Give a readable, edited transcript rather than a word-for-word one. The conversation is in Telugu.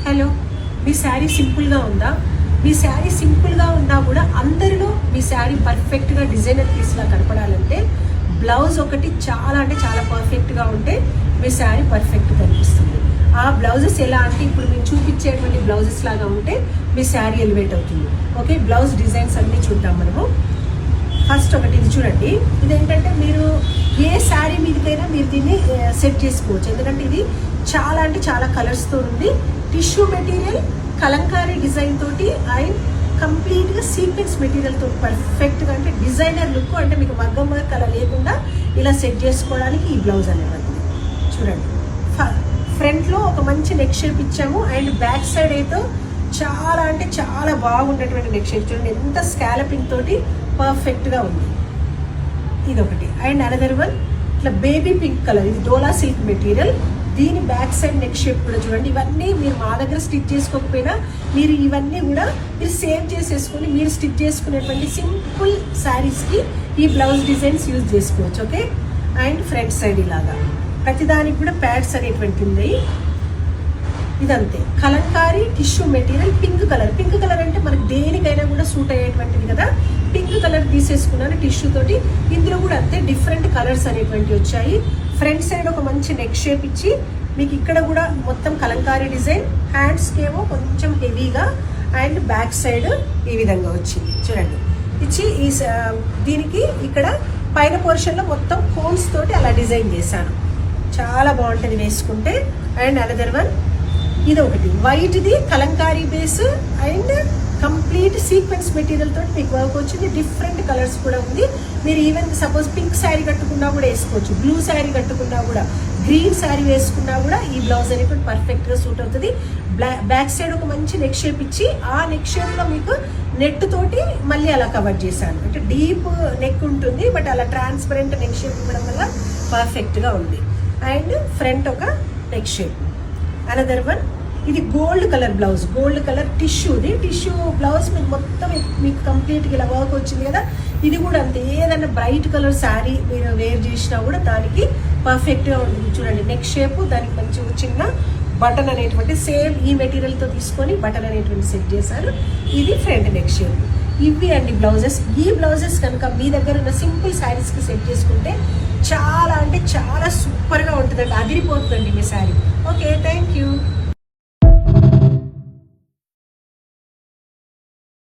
హలో, మీ శారీ సింపుల్గా ఉందా? మీ శారీ సింపుల్గా ఉన్నా కూడా అందరిలో మీ శారీ పర్ఫెక్ట్గా డిజైనర్ పీస్లా కనపడాలంటే బ్లౌజ్ ఒకటి చాలా అంటే చాలా పర్ఫెక్ట్గా ఉంటే మీ శారీ పర్ఫెక్ట్గా కనిపిస్తుంది. ఆ బ్లౌజెస్ ఎలా అంటే ఇప్పుడు మీరు చూపించేటువంటి బ్లౌజెస్ లాగా ఉంటే మీ శారీ ఎలివేట్ అవుతుంది. ఓకే, బ్లౌజ్ డిజైన్స్ అన్నీ చూద్దాం మనము. ఫస్ట్ ఒకటి ఇది చూడండి. ఇదేంటంటే మీరు ఏ శారీ మీదకైనా మీరు దీన్ని సెట్ చేసుకోవచ్చు. ఎందుకంటే ఇది చాలా అంటే చాలా కలర్స్తో ఉంది. టిష్యూ మెటీరియల్, కలంకారీ డిజైన్ తోటి అండ్ కంప్లీట్గా సీక్వెన్స్ మెటీరియల్ తోటి పర్ఫెక్ట్గా అంటే డిజైనర్ లుక్, అంటే మీకు మగ్గం వర్క్ అలా లేకుండా ఇలా సెట్ చేసుకోవడానికి ఈ బ్లౌజ్ అనేది చూడండి. ఫ్రంట్లో ఒక మంచి నెక్ షేప్ ఇచ్చాము అండ్ బ్యాక్ సైడ్ అయితే చాలా అంటే చాలా బాగున్నటువంటి నెక్ షేప్ చూడండి. ఎంత స్కాలపింగ్ తోటి పర్ఫెక్ట్గా ఉంది. ఇది ఒకటి. అండ్ అనదర్ వన్ ఇట్లా బేబీ పింక్ కలర్, ఇది డోలా సిల్క్ మెటీరియల్. దీని బ్యాక్ సైడ్ నెక్ షేప్ కూడా చూడండి. ఇవన్నీ మీరు మా దగ్గర స్టిచ్ చేసుకోకపోయినా మీరు ఇవన్నీ కూడా మీరు సేవ్ చేసేసుకొని మీరు స్టిచ్ చేసుకునేటువంటి సింపుల్ శారీస్కి ఈ బ్లౌజ్ డిజైన్స్ యూజ్ చేసుకోవచ్చు. ఓకే, అండ్ ఫ్రంట్ సైడ్ ఇలాగా ప్రతిదానికి కూడా ప్యాడ్స్ అనేటువంటి ఉన్నాయి. ఇదంతే Kalamkari tissue material. Pink colour, pink colour అంటే మనకి దేనికైనా కూడా సూట్ అయ్యేటువంటిది కదా. పింక్ కలర్ తీసేసుకున్నాను టిష్యూ తోటి. ఇందులో కూడా అంతే డిఫరెంట్ కలర్స్ అనేటువంటివి వచ్చాయి. ఫ్రంట్ సైడ్ ఒక మంచి నెక్ షేప్ ఇచ్చి మీకు ఇక్కడ కూడా మొత్తం కలంకారీ డిజైన్. హ్యాండ్స్కి ఏమో కొంచెం హెవీగా అండ్ బ్యాక్ సైడ్ ఈ విధంగా వచ్చింది చూడండి ఇచ్చి. ఈ దీనికి ఇక్కడ పైన పోర్షన్లో మొత్తం కోన్స్ తోటి అలా డిజైన్ చేశాను. చాలా బాగుంటుంది వేసుకుంటే. అండ్ అనదర్ వన్ ఇది ఒకటి వైట్ది kalamkari base and complete sequence material తోటి మీకు వర్క్ వచ్చింది. డిఫరెంట్ కలర్స్ కూడా ఉంది. మీరు ఈవెన్ సపోజ్ పింక్ శారీ కట్టుకున్నా కూడా వేసుకోవచ్చు, బ్లూ శారీ కట్టుకున్నా కూడా, గ్రీన్ శారీ వేసుకున్నా కూడా ఈ బ్లౌజ్ అనేది పర్ఫెక్ట్గా సూట్ అవుతుంది. బ్యాక్ సైడ్ ఒక మంచి నెక్ షేప్ ఇచ్చి ఆ నెక్ షేప్లో మీకు నెట్ తోటి మళ్ళీ అలా కవర్ చేశాను. అంటే డీప్ నెక్ ఉంటుంది బట్ అలా ట్రాన్స్పరెంట్ నెక్ షేప్ ఇవ్వడం వల్ల పర్ఫెక్ట్గా ఉంది. అండ్ ఫ్రంట్ ఒక నెక్ షేప్. అనదర్ వన్ ఇది gold colour blouse, gold colour టిష్యూది. టిష్యూ బ్లౌజ్ మీకు మొత్తం మీకు కంప్లీట్గా ఇలా వర్క్ వచ్చింది కదా. ఇది కూడా అంతే, ఏదైనా బ్రైట్ కలర్ శారీ మీరు వేర్ చేసినా కూడా దానికి పర్ఫెక్ట్గా ఉంటుంది. చూడండి నెక్ షేప్, దానికి మంచి చిన్న బటన్ అనేటువంటి సేమ్ ఈ మెటీరియల్తో తీసుకొని బటన్ అనేటువంటి సెట్ చేశారు. ఇది ఫ్రంట్ నెక్ షేప్. ఇవి అండి బ్లౌజెస్. ఈ బ్లౌజెస్ కనుక మీ దగ్గర ఉన్న సింపుల్ శారీస్కి సెట్ చేసుకుంటే చాలా అంటే చాలా సూపర్గా ఉంటుందండి, అదిరిపోతుందండి మీ శారీ. Okay, thank you.